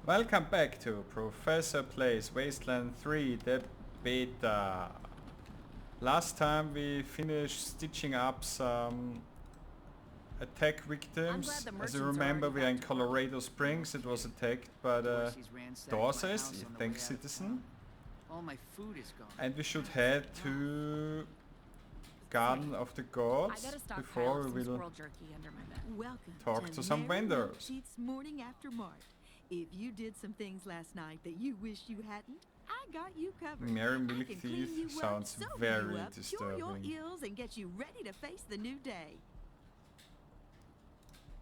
Welcome back to Professor Plays Wasteland 3, the beta. Last time we finished stitching up some attack victims. As you remember, we are in Colorado Springs. It was attacked by the Dorsey's, I think, citizen. All my food is gone. And we should head to Garden of the Gods before we will Welcome talk to some Mary vendors. Milksheet's Morning After Mart. If you did some things last night that you wish you hadn't, I got you covered. Mary I Milk can clean Teeth you up, sounds sober very you up, cure your disturbing. ills, and get you ready to face the new day.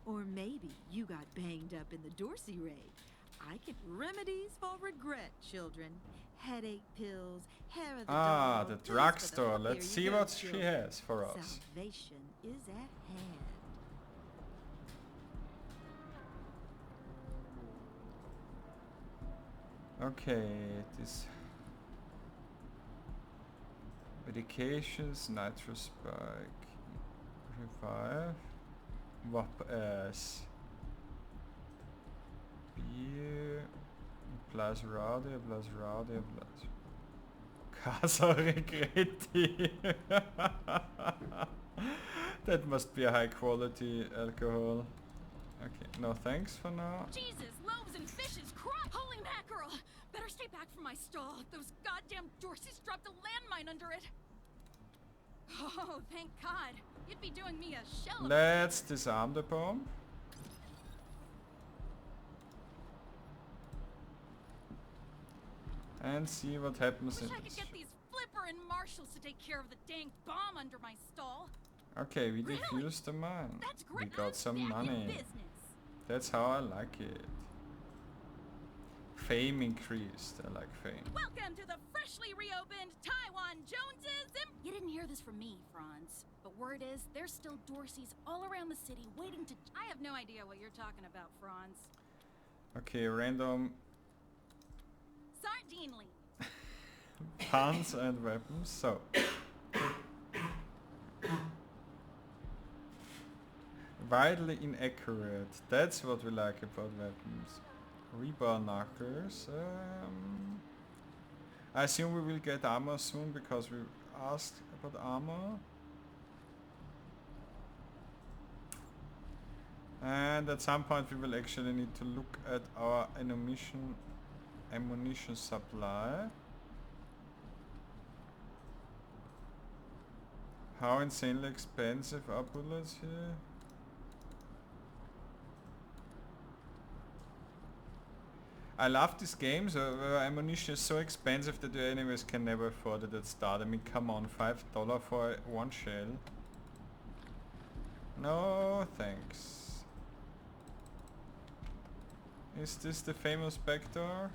Or maybe you got banged up in the Dorsey raid. I can remedies for regret, children. Headache pills, hair of the dog, The pills for drugstore. the- Let's There see you go, what she children. has for us. Salvation is at hand. Okay, this medications, nitro spike, revive, WAP-S, beer, plus radia, plus Casa Regretti. That must be a high quality alcohol. Okay, no thanks for now. Jesus, loaves and fishes, crap! Holy mackerel! Better stay back from my stall. Those goddamn Dorseys dropped a landmine under it. Oh, thank God. You'd be doing me a shell of Let's disarm the bomb. And see what happens Wish in I could this. get these Flipper and Marshals to take care of the dang bomb under my stall. Okay, we Really? defused the mine. That's We great. got some I'm back in money. business. That's how I like it. Fame increased. I like fame. Welcome to the freshly reopened Taiwan Joneses. You didn't hear this from me, Franz. But word is, there's still Dorseys all around the city waiting to... I have no idea what you're talking about, Franz. Okay, random Sardine lean. puns and weapons. So. Widely inaccurate. That's what we like about weapons. Rebar knuckles. I assume we will get armor soon because we asked about armor. And at some point we will actually need to look at our ammunition supply. How insanely expensive are bullets here? I love this game, so ammunition is so expensive that the enemies can never afford it at start. I mean, come on, $5 for one shell. No, thanks. Is this the famous back door?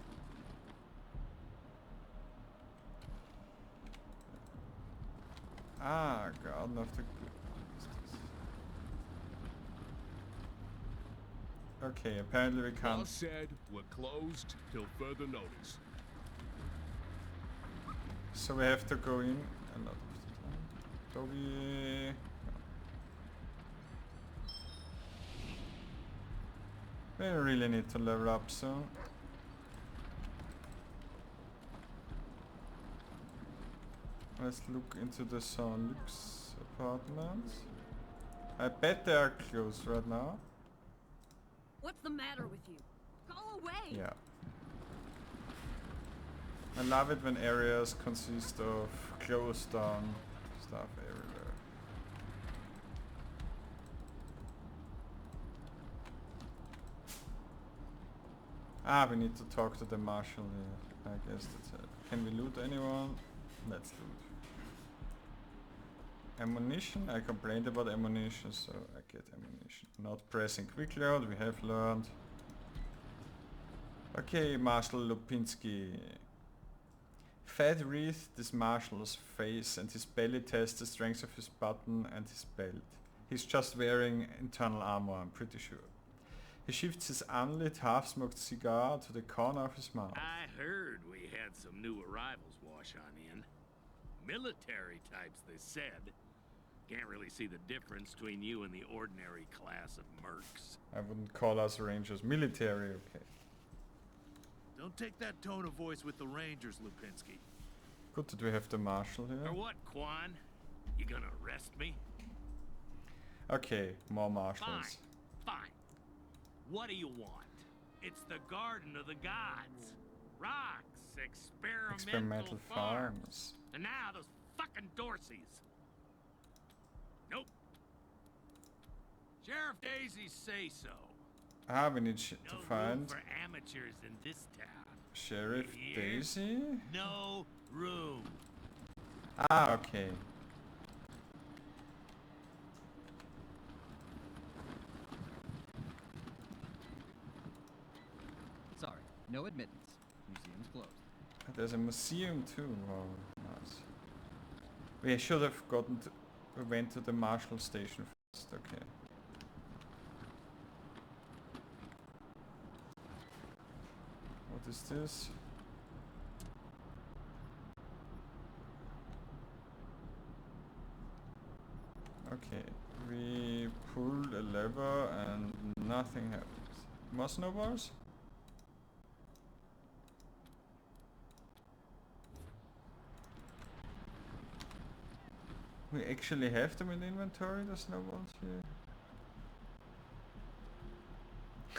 Ah, Garden of the... Okay, apparently we Well can't... said, we're closed till further notice. So we have to go in a lot of the time. Toby... We really need to level up soon. Let's look into the Jean-Luc's apartments. I bet they are closed right now. What's the matter with you? Go away! Yeah. I love it when areas consist of closed down stuff everywhere. Ah, we need to talk to the marshal here. I guess that's it. Can we loot anyone? Let's loot. Ammunition? I complained about ammunition, so I get ammunition. Not pressing quick load, we have learned. Okay, Marshal Lupinski. Fat wreath this marshal's face and his belly tests the strength of his button and his belt. He's just wearing internal armor, I'm pretty sure. He shifts his unlit half-smoked cigar to the corner of his mouth. I heard we had some new arrivals wash on in. Military types, they said. Can't really see the difference between you and the ordinary class of mercs. I wouldn't call us rangers military, okay. Don't take that tone of voice with the Rangers, Lupinski. Good that we have the marshal here. Or what, Quan? You gonna arrest me? Okay, more marshals. Fine. What do you want? It's the Garden of the Gods. Rocks, experimental farms. And now those fucking Dorseys. Nope. Sheriff Daisies say so. Ah, we need to No room find for amateurs in this town. Sheriff You hear? Daisy. No room. Ah, okay. Sorry, no admittance. Museum's closed. There's a museum too. Wow, nice. We should have gotten to... We went to the marshal station first. Okay. What is this? Okay, we pulled a lever and nothing happens. More snowballs? We actually have them in inventory, the snowballs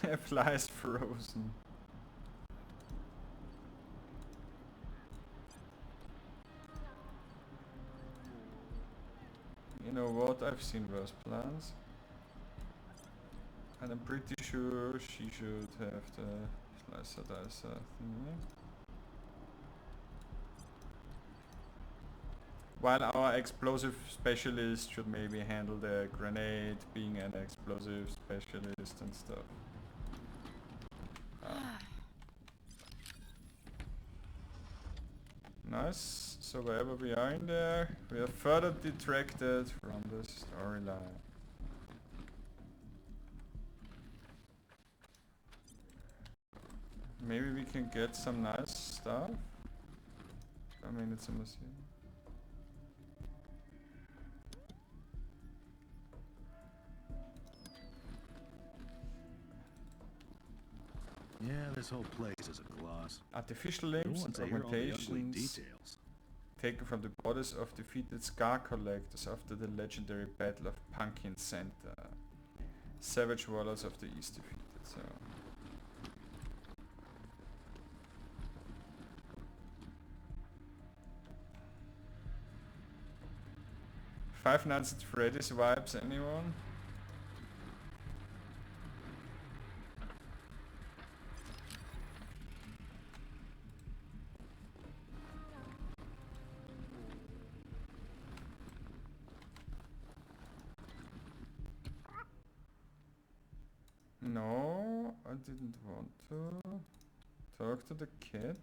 here. Flies frozen. You know what? I've seen worse plans. And I'm pretty sure she should have the slicer dicer thingy. While our explosive specialist should maybe handle the grenade, being an explosive specialist and stuff. Nice. So wherever we are in there, we are further detracted from the storyline. Maybe we can get some nice stuff. I mean, it's a museum. Yeah, this whole place is a gloss. Artificial Who limbs wants and to hear all the ugly augmentations details? taken from the bodies of defeated scar collectors after the legendary Battle of Pumpkin Center. Savage warlords of the East defeated, so... Five Nights at Freddy's vibes, anyone? No, I didn't want to talk to the kid.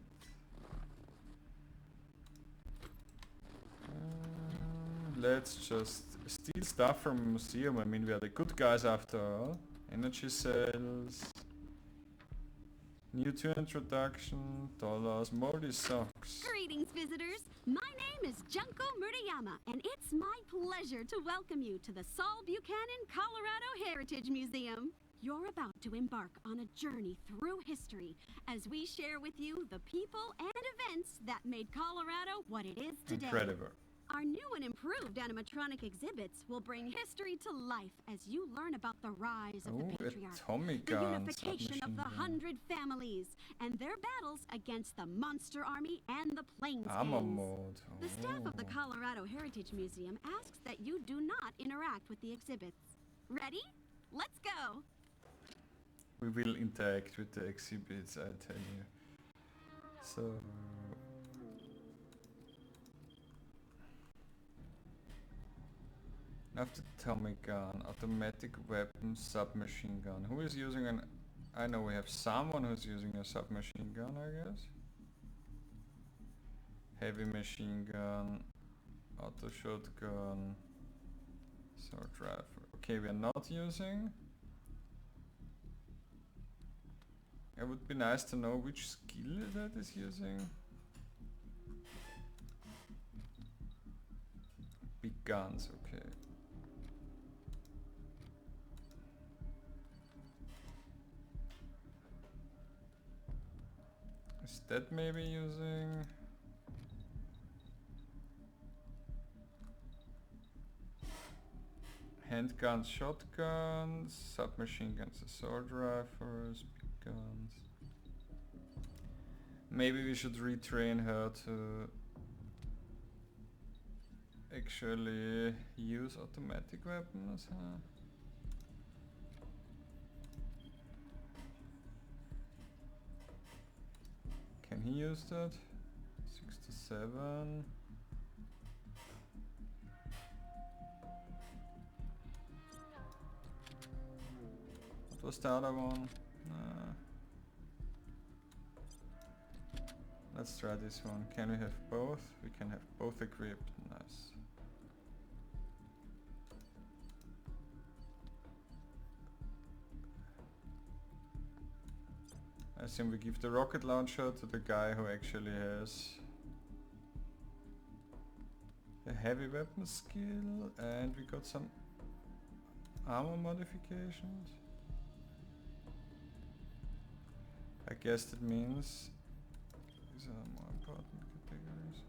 Let's just steal stuff from a museum. I mean, we are the good guys after all. Energy cells. New to introduction. Dollars. Moldy socks. Greetings, visitors. My name is Junko Murayama, and it's my pleasure to welcome you to the Saul Buchanan Colorado Heritage Museum. You're about to embark on a journey through history as we share with you the people and events that made Colorado what it is today. Incredible. Our new and improved animatronic exhibits will bring history to life as you learn about the rise of the patriarchy, atomic the guns, unification of the 100 families, and their battles against the Monster Army and the Plains Armor Gangs. mode. The staff of the Oh. Colorado Heritage Museum asks that you do not interact with the exhibits. Ready? Let's go! We will interact with the exhibits, I tell you. So... After atomic gun, automatic weapon, submachine gun. Who is using an... I know we have someone who's using a submachine gun, I guess. Heavy machine gun, auto shotgun, sword rifle. Okay, we are not using. It would be nice to know which skill that is using. Big guns, okay. Is that maybe using... handguns, shotguns, submachine guns, assault rifles, big guns. Maybe we should retrain her to actually use automatic weapons, huh? Can he use that? 6 to 7. What was the other one? Let's try this one. Can we have both? We can have both equipped. Nice. I assume we give the rocket launcher to the guy who actually has a heavy weapon skill, and we got some armor modifications. I guess that means these are more important categories.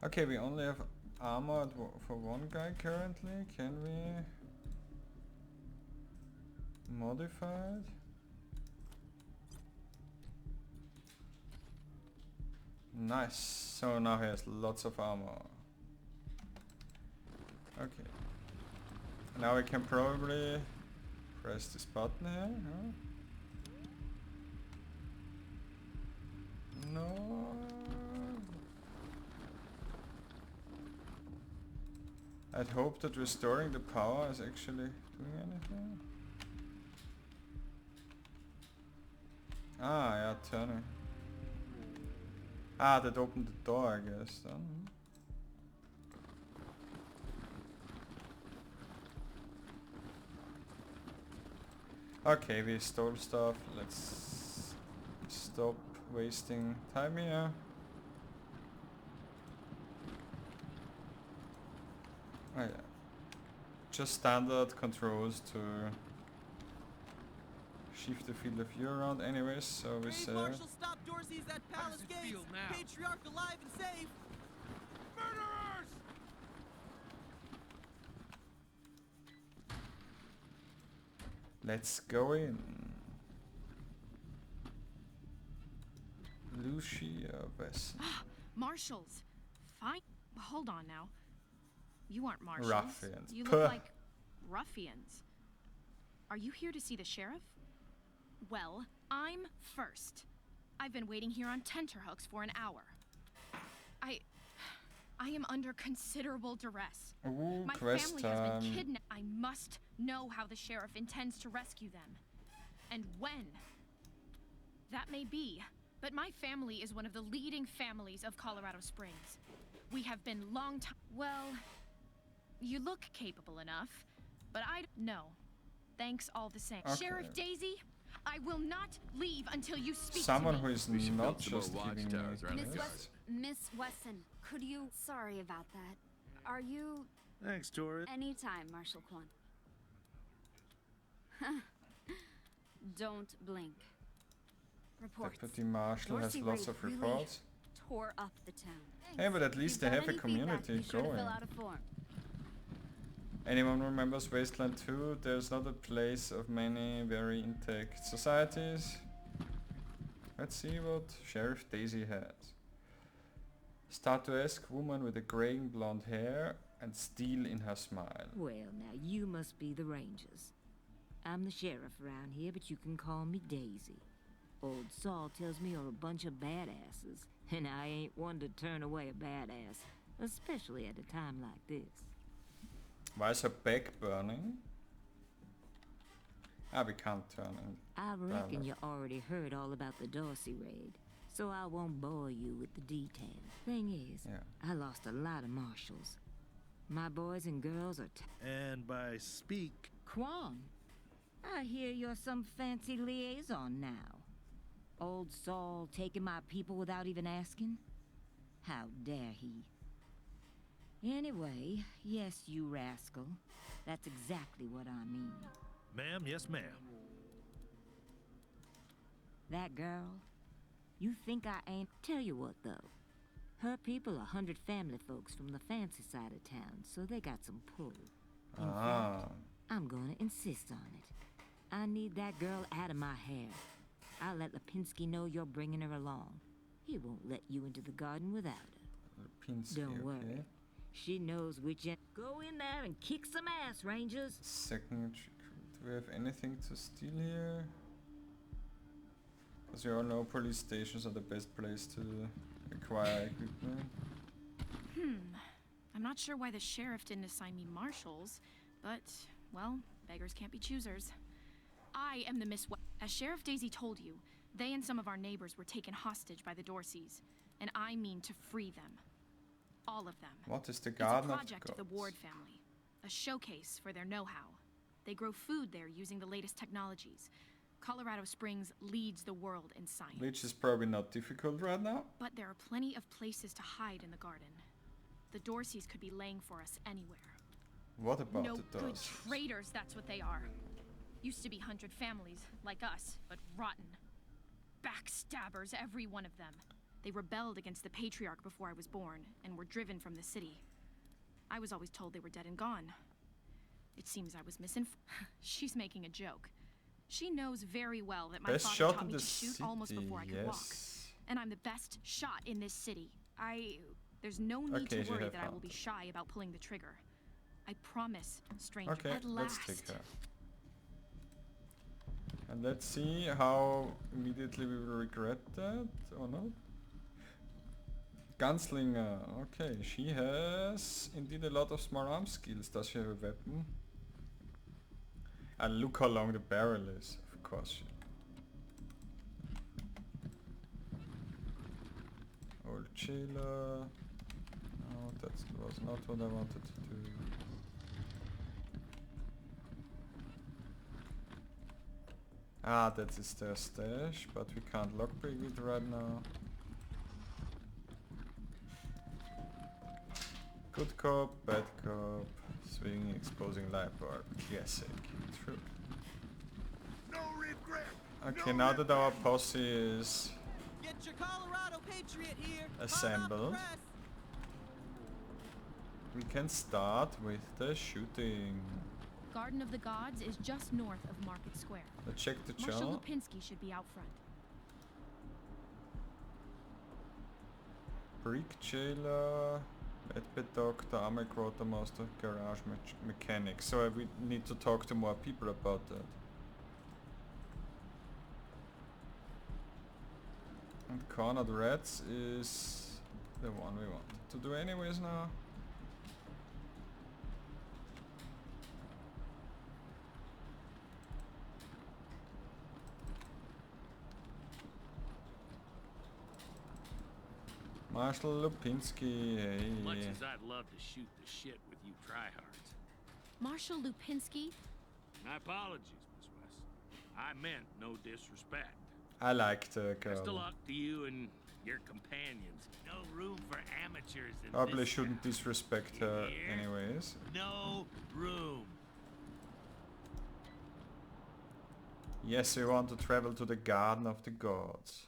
Okay, we only have armor for one guy currently. Can we modify it? Nice. So now he has lots of armor. Okay. Now we can probably press this button here, huh? No. I'd hope that restoring the power is actually doing anything. Ah, yeah, turning. Ah, that opened the door, I guess, then. Okay, we stole stuff. Let's stop wasting time here. Oh yeah. Just standard controls to shift the field of view around anyways, so we say... Marshal, stop Dorsey's at Palace Gates! Feel now? Patriarch alive and safe! Murderers! Let's go in. Lucia Wesson. Marshals. Fine. Hold on now. You aren't marshals. Ruffians. You Puh. look like ruffians. Are you here to see the sheriff? Well, I'm first. I've been waiting here on tenterhooks for an hour. I am under considerable duress. Ooh, My quest family has time. been kidnapped. I must know how the sheriff intends to rescue them. And when. That may be, but my family is one of the leading families of Colorado Springs. We have been long time. Well, you look capable enough, but no. Thanks all the same. Okay. Sheriff Daisy, I will not leave until you speak Someone to who me. is We should not build some more just giving me watchtowers around the quests. yard. Miss Wesson, could you... Sorry about that. Are you... Thanks, Tori. Anytime, Marshal Quan. Don't blink. Reports. Deputy Marshal has Dorsey lots raid of really reports. Tore up the town. Hey, but at least they If you've have a got any feedback, community be sure to going. fill out a form. Anyone remembers Wasteland 2? There's not a place of many very intact societies. Let's see what Sheriff Daisy has. Statuesque woman with a graying blonde hair and steel in her smile. Well, now you must be the Rangers. I'm the sheriff around here, but you can call me Daisy. Old Saul tells me you're a bunch of badasses, and I ain't one to turn away a badass, especially at a time like this. Why is her back burning? Ah, we can't turn it. I reckon you already heard all about the Dorsey raid, so I won't bore you with the details. Thing is, I lost a lot of marshals. My boys and girls are And by speak... Quan, I hear you're some fancy liaison now. Old Saul taking my people without even asking? How dare he? Anyway, yes, you rascal. That's exactly what I mean. Ma'am, yes, ma'am. That girl, You think I ain't? Tell you what, though. Her people are 100 family folks from the fancy side of town, so they got some pull. In fact, I'm gonna insist on it. I need that girl out of my hair. I'll let Lipinski know you're bringing her along. He won't let you into the garden without her. Lipinski, Don't worry. She knows which end. Go in there and kick some ass, Rangers. Second, do we have anything to steal here? Because you all know police stations are the best place to acquire equipment. I'm not sure why the sheriff didn't assign me marshals, but, well, beggars can't be choosers. I am the Miss As Sheriff Daisy told you, they and some of our neighbors were taken hostage by the Dorseys, and I mean to free them. All of them. What is the garden It's a project of the Ward family. A showcase for their know-how. They grow food there using the latest technologies. Colorado Springs leads the world in science. Which is probably not difficult right now. But there are plenty of places to hide in the garden. The Dorseys could be laying for us anywhere. What about no the good Dorseys? traitors, that's what they are. Used to be 100 families, like us, but rotten. Backstabbers, every one of them. They rebelled against the Patriarch before I was born, and were driven from the city. I was always told they were dead and gone. It seems I was misinformed. She's making a joke. She knows very well that my Best father shot taught in me the to shoot city, almost before I could walk. yes. And I'm the best shot in this city. There's no need Okay, to worry that I will found be it. shy about pulling the trigger. I promise, stranger. Okay, At let's last. take her. And let's see how immediately we will regret that or not. Gunslinger. Okay, she has indeed a lot of small arm skills. Does she have a weapon? And look how long the barrel is. Of course. Old jailer. No, that was not what I wanted to do. Ah, that is their stash, but we can't lockpick it right now. Good cop, bad cop, swinging, exposing light bar, classic, true. No regret. Okay, now that our posse is Get your Colorado Patriot here. Hot off the assembled, press. we can start with the shooting. Garden of the Gods is just north of Market Square. Let's check the Marshal channel. Lipinski should be out front. Brick jailer, Medbed doctor, army quartermaster, garage mechanic. So we need to talk to more people about that. And Cornered Rats is the one we want to do anyways now. Marshal Lipinski, hey. Much as I'd love to shoot the shit with you tryhards. Marshal Lipinski? My apologies, Miss West. I meant no disrespect. I like the Best of girl. luck to you and your companions. No room for amateurs in Probably this shouldn't town. disrespect You her hear? anyways. No room. Yes, we want to travel to the Garden of the Gods.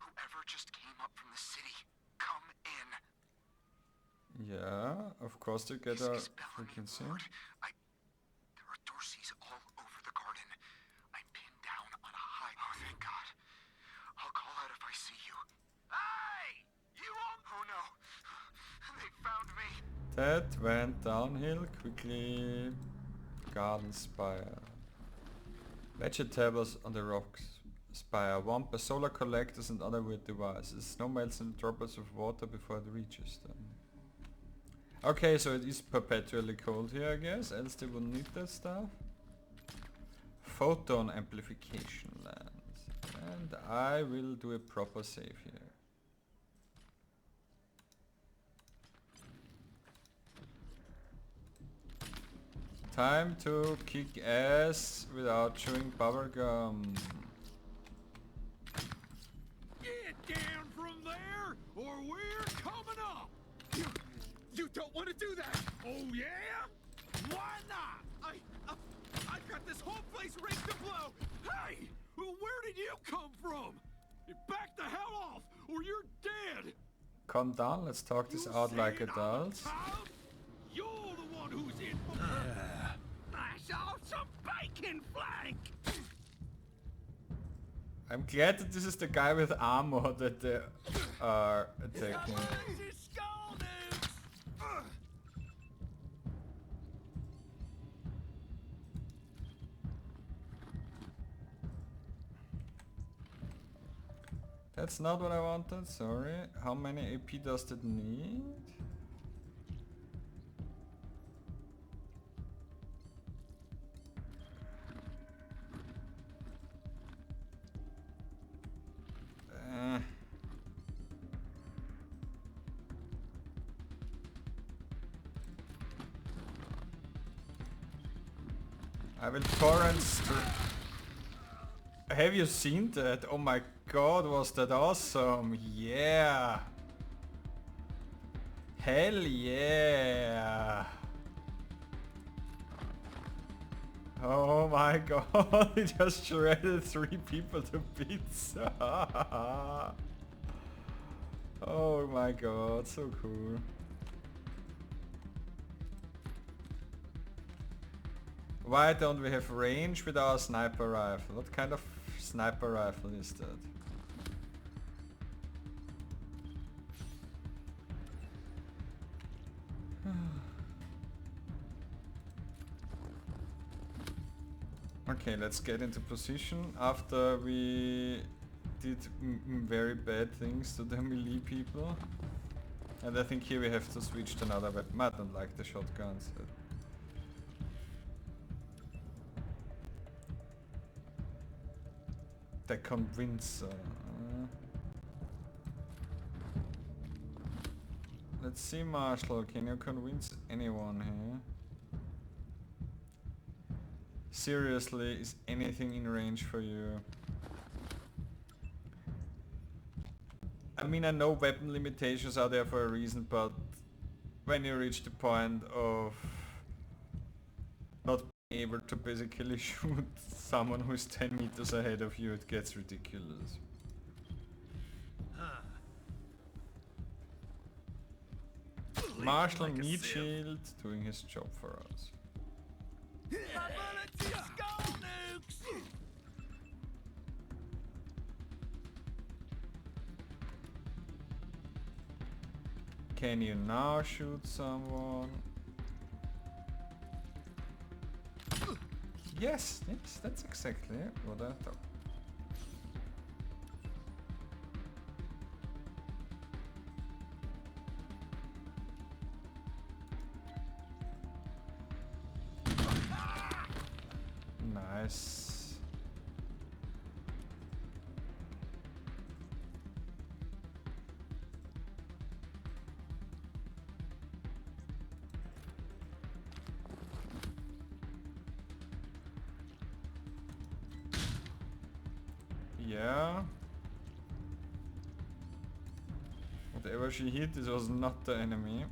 Whoever just came up from the city, come in. Yeah, of course they get a freaking scene. There are Dorseys all over the garden. I'm pinned down on a high. Oh, thank God. I'll call out if I see you. Hey! You all... Oh no. They found me. That went downhill quickly. Garden spire. Vegetables on the rocks. Spire. One per solar collectors and other weird devices. Snow melts in droplets of water before it reaches them. Okay, so it is perpetually cold here, I guess, else they wouldn't need that stuff. Photon amplification lens. And And I will do a proper save here. Time to kick ass without chewing bubblegum. Get down from there, or we're coming up! You don't want to do that! Oh yeah? Why not? I've got this whole place rigged to blow! Hey! Where did you come from? Back the hell off, or you're dead! Calm down, let's talk this out like adults. You're the one who's in for Lash off some bacon flank! I'm glad that this is the guy with armor that they are attacking. That's not what I wanted, sorry. How many AP does it need? I will torrent Have you seen that? Oh my god, was that awesome! Yeah! Hell yeah! Oh my god, he just shredded 3 people to bits! Oh my god, so cool. Why don't we have range with our sniper rifle? What kind of sniper rifle is that? Okay, let's get into position after we did very bad things to the melee people. And I think here we have to switch to another weapon. I don't like the shotguns. The convincer. Let's see, Marshall, can you convince anyone here? Seriously, is anything in range for you? I mean, I know weapon limitations are there for a reason, but when you reach the point of not being able to basically shoot someone who's 10 meters ahead of you, it gets ridiculous. Marshall Meat Shield doing his job for us. Can you now shoot someone? Yes, yes, that's exactly what I thought. Nice. Yeah. Whatever she hit, this was not the enemy.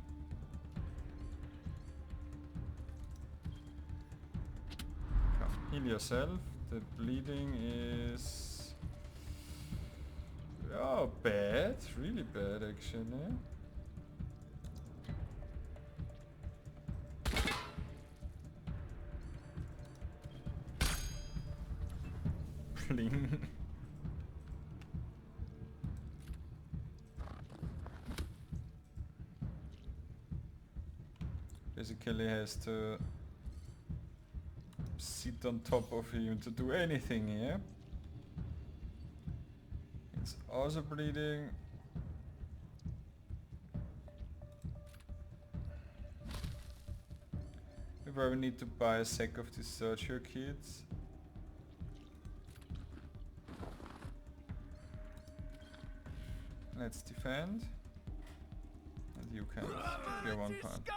Come, heal yourself. The bleeding is... oh, bad. Really bad, actually. Bling. Basically has to sit on top of him to do anything here. It's also bleeding. We probably need to buy a sack of these searcher kits. Let's defend. And you can clear 1 point.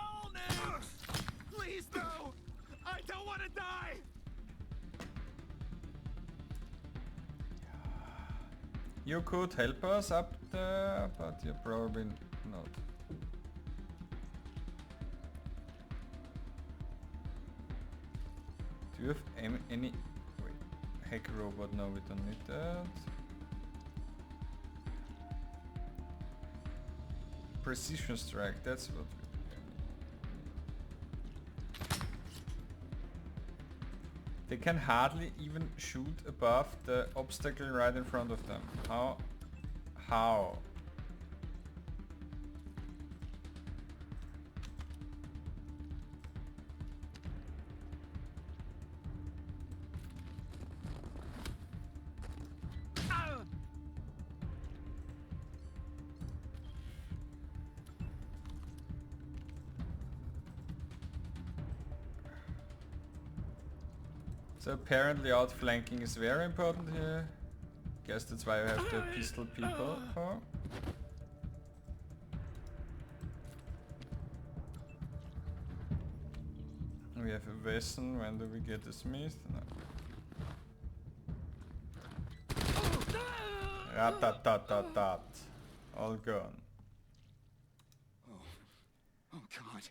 Please, no! I don't want to die! You could help us up there, but you're probably not. Do you have any... Wait, hack robot? No, we don't need that. Precision strike, that's what we need. They can hardly even shoot above the obstacle right in front of them. How? How? So apparently outflanking is very important here. Guess that's why you have the pistol people for. We have a Wesson. When do we get a Smith? No. Rat-tat-tat-tat-tat. All gone. Oh God.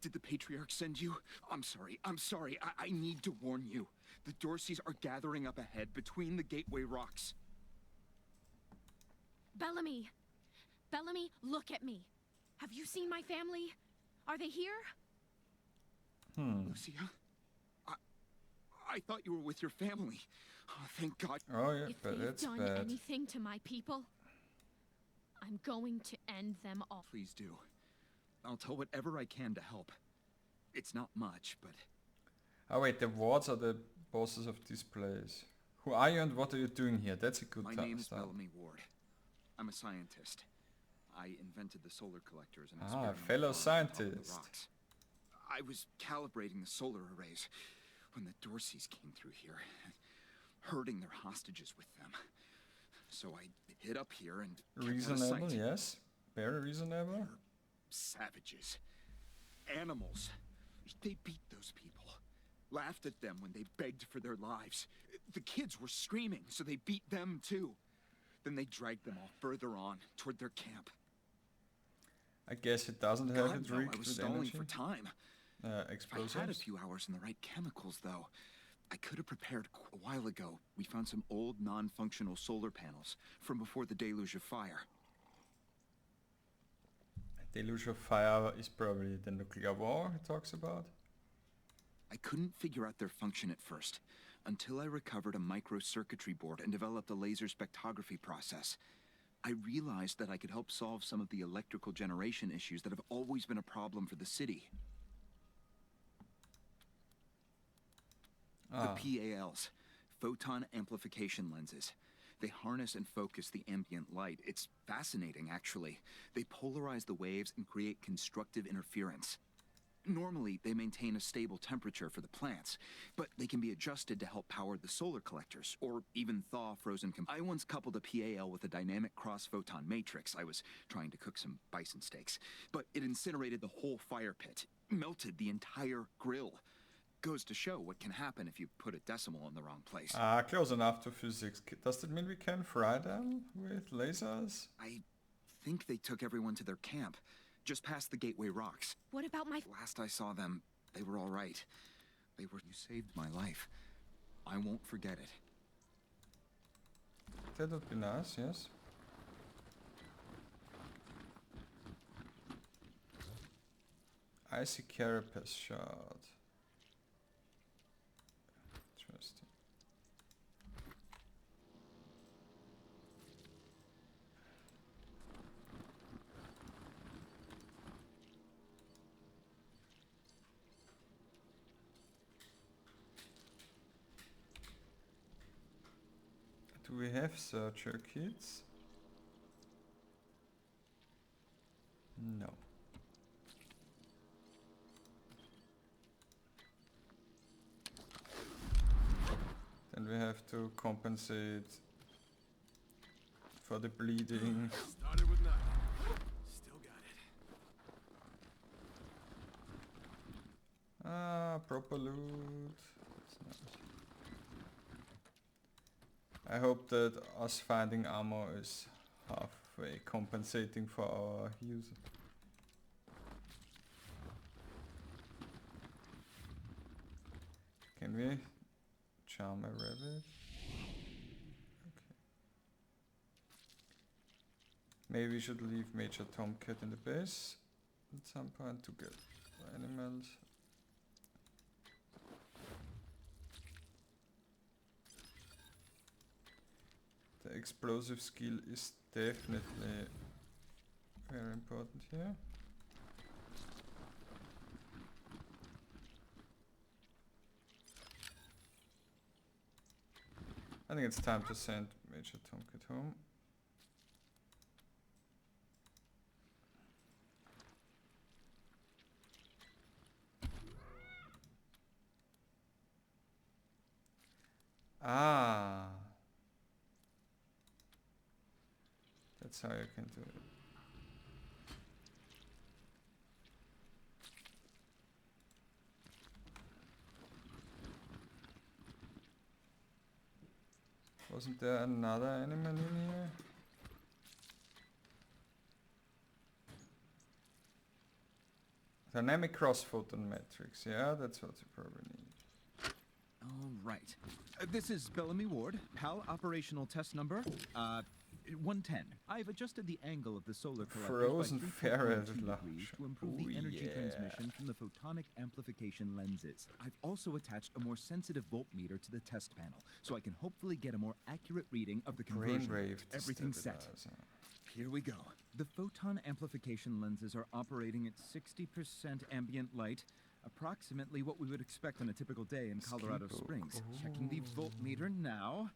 Did the Patriarch send you? I'm sorry. I need to warn you. The Dorseys are gathering up ahead between the Gateway Rocks. Bellamy! Bellamy, look at me. Have you seen my family? Are they here? Lucia? I thought you were with your family. Oh, thank God. Oh yeah, If but they've that's done bad. anything to my people, I'm going to end them all. Please do. I'll tell whatever I can to help. It's not much, but... Oh wait, the wards are the bosses of this place. Who are you and what are you doing here? That's a good My start. name is Bellamy Ward. I'm a scientist. I invented the solar collectors and fellow scientist. rocks. I was calibrating the solar arrays when the Dorseys came through here, herding their hostages with them. So I hid up here and kept out of Reasonable, sight. yes. Very reasonable. They're savages. Animals. They beat those people. Laughed at them when they begged for their lives. The kids were screaming, so they beat them too. Then they dragged them all further on, toward their camp. I guess it doesn't have God, it no, rigged I was with stalling energy. for time. Explosives. If I had a few hours and the right chemicals, though, I could have prepared a while ago. We found some old, non-functional solar panels from before the deluge of fire. Deluge of fire is probably the nuclear war he talks about. I couldn't figure out their function at first, until I recovered a microcircuitry board and developed a laser spectrography process. I realized that I could help solve some of the electrical generation issues that have always been a problem for the city. The PALs, photon amplification lenses. They harness and focus the ambient light. It's fascinating, actually. They polarize the waves and create constructive interference. Normally, they maintain a stable temperature for the plants, but they can be adjusted to help power the solar collectors, or even thaw frozen I once coupled a PAL with a dynamic cross-photon matrix. I was trying to cook some bison steaks, but it incinerated the whole fire pit, melted the entire grill. Goes to show what can happen if you put a decimal in the wrong place. Close enough to physics. Does that mean we can fry them with lasers? I think they took everyone to their camp, just past the Gateway Rocks. What about my... Last I saw them, they were all right. You saved my life. I won't forget it. That would be nice, yes. Icy carapace shard. Interesting. Do we have searcher kits? No. Then we have to compensate for the bleeding. Started with nothing. Still got it. Ah, proper loot. That's nice. I hope that us finding ammo is halfway compensating for our use. Can we charm a rabbit? Okay. Maybe we should leave Major Tomcat in the base at some point to get animals. The explosive skill is definitely very important here. I think it's time to send Major Tomcat home. Ah. That's how you can do it. Wasn't there another animal in here? Dynamic cross-photon matrix, yeah, that's what you probably need. All right. This is Bellamy Ward, PAL operational test number, 110. I've adjusted the angle of the solar collectors Frozen by ferret 3.12 degrees to improve the energy transmission from the photonic amplification lenses. I've also attached a more sensitive voltmeter to the test panel, so I can hopefully get a more accurate reading of the conversion. Brainwave Everything's set. Here we go. The photon amplification lenses are operating at 60% ambient light, approximately what we would expect on a typical day in Colorado Springs. Checking the voltmeter now.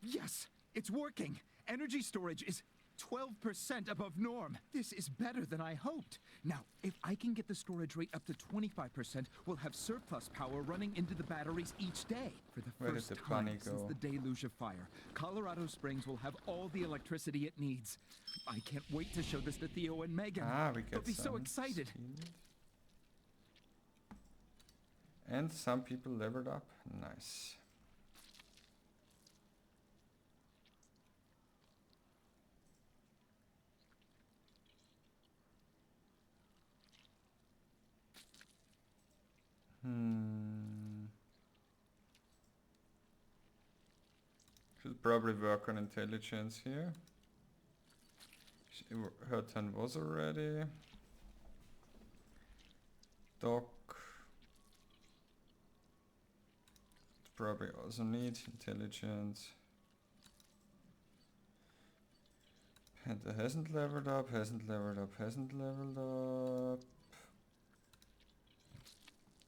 Yes, it's working. Energy storage is 12% above norm. This is better than I hoped. Now, if I can get the storage rate up to 25%, we'll have surplus power running into the batteries each day. For the first time since the deluge of fire, Colorado Springs will have all the electricity it needs. I can't wait to show this to Theo and Megan. They'll be so excited. And some people leveled up. Nice. Should probably work on intelligence here. Her turn was already. Doc. Probably also need intelligence. Panther hasn't leveled up, hasn't leveled up, hasn't leveled up.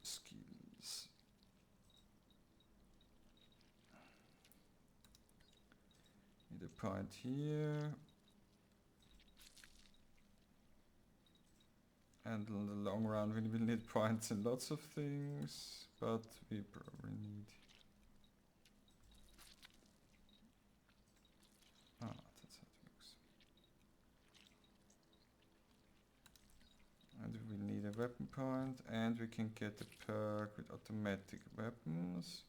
Skills. Need a point here. And in the long run we will need points in lots of things, but we probably need... Ah, that's how it works. And we will need a weapon point, and we can get a perk with automatic weapons.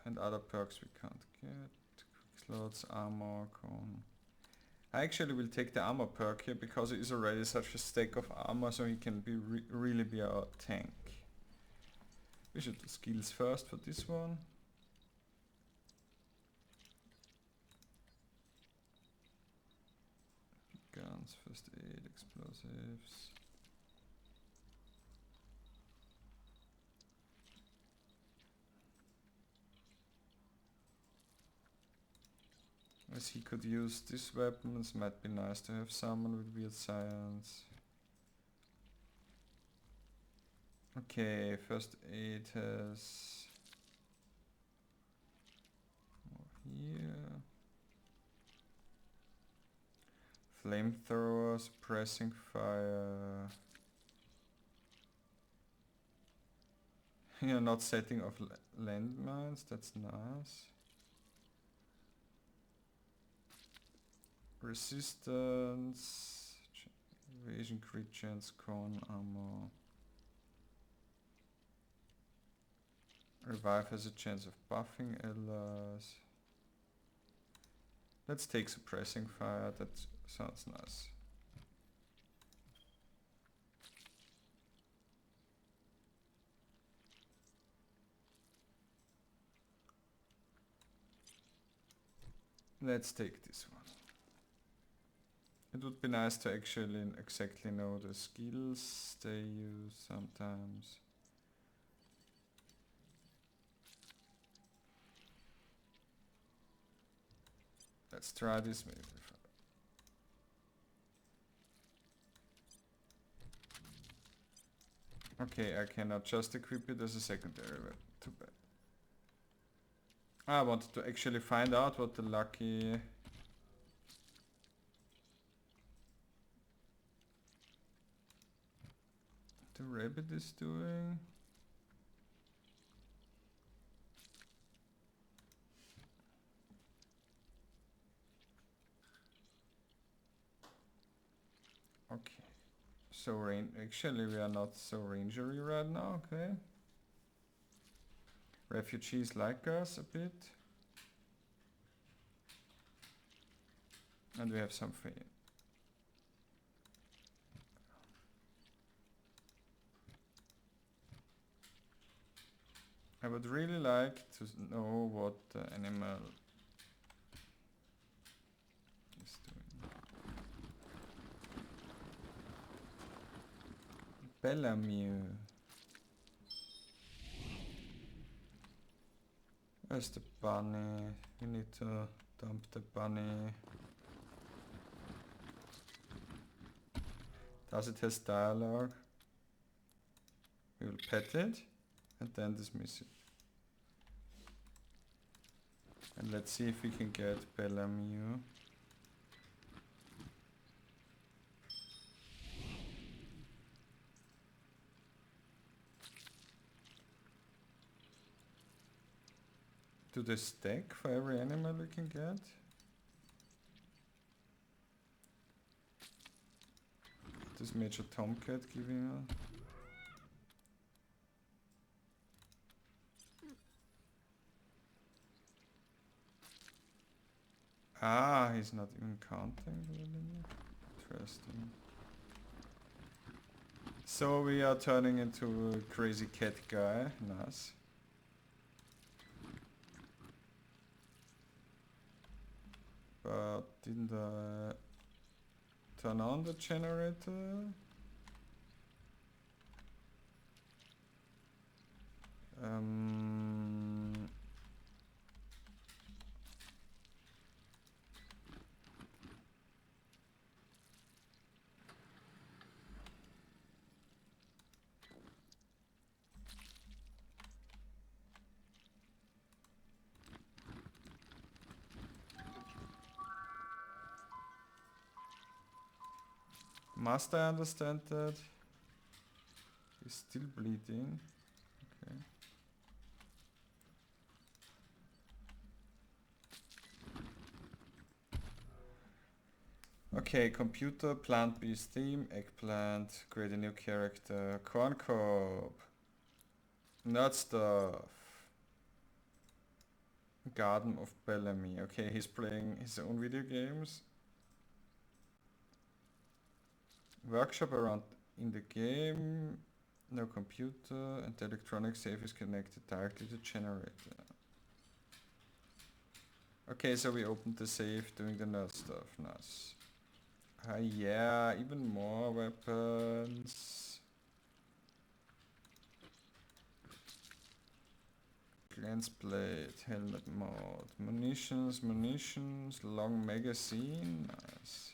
And other perks we can't get. Quick slots, armor, cone. I actually will take the armor perk here because it is already such a stack of armor, so he can be really be our tank. We should do skills first for this one. Guns, first aid, explosives. As he could use these weapons, might be nice to have someone with weird science. Okay, first aid has more here. Flamethrower, suppressing fire. You're not setting off landmines, that's nice. Resistance, evasion, crit chance, con armor. Revive has a chance of buffing allies. Let's take suppressing fire, that sounds nice. Let's take this one. It would be nice to actually exactly know the skills they use sometimes. Let's try this maybe. Okay, I cannot just equip it as a secondary weapon. Too bad. I wanted to actually find out what the lucky... the rabbit is doing. Okay. So actually we are not so rangery right now, okay. Refugees like us a bit. And we have some fame. I would really like to know what the animal is doing. Bellamy. Where's the bunny? We need to dump the bunny. Does it has dialogue? We will pet it and then dismiss it. And let's see if we can get Bellamy. Do they stack for every animal we can get? This Major Tomcat giving us. Ah, he's not even counting. Interesting. So we are turning into a crazy cat guy. Nice. But didn't I turn on the generator? Must I understand that? He's still bleeding. Okay. Okay, computer, plant beast theme, eggplant, create a new character, corn cob, nut stuff, Garden of Bellamy. Okay, he's playing his own video games. Workshop around in the game, no computer, and the electronic safe is connected directly to generator. Okay, so we opened the safe doing the nerd stuff. Nice. Yeah, even more weapons. Lens plate, helmet mode, munitions, long magazine. Nice.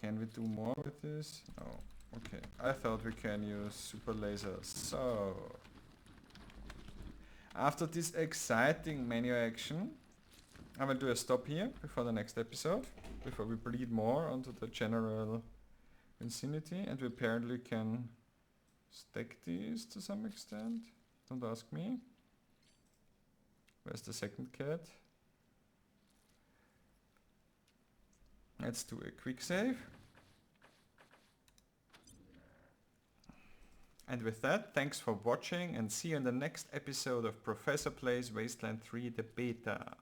Can we do more with this? No. Okay. I thought we can use super lasers. So, after this exciting menu action, I will do a stop here before the next episode, before we bleed more onto the general vicinity, and we apparently can stack these to some extent. Don't ask me. Where's the second cat? Let's do a quick save. And with that, thanks for watching and see you in the next episode of Professor Plays Wasteland 3 the Beta.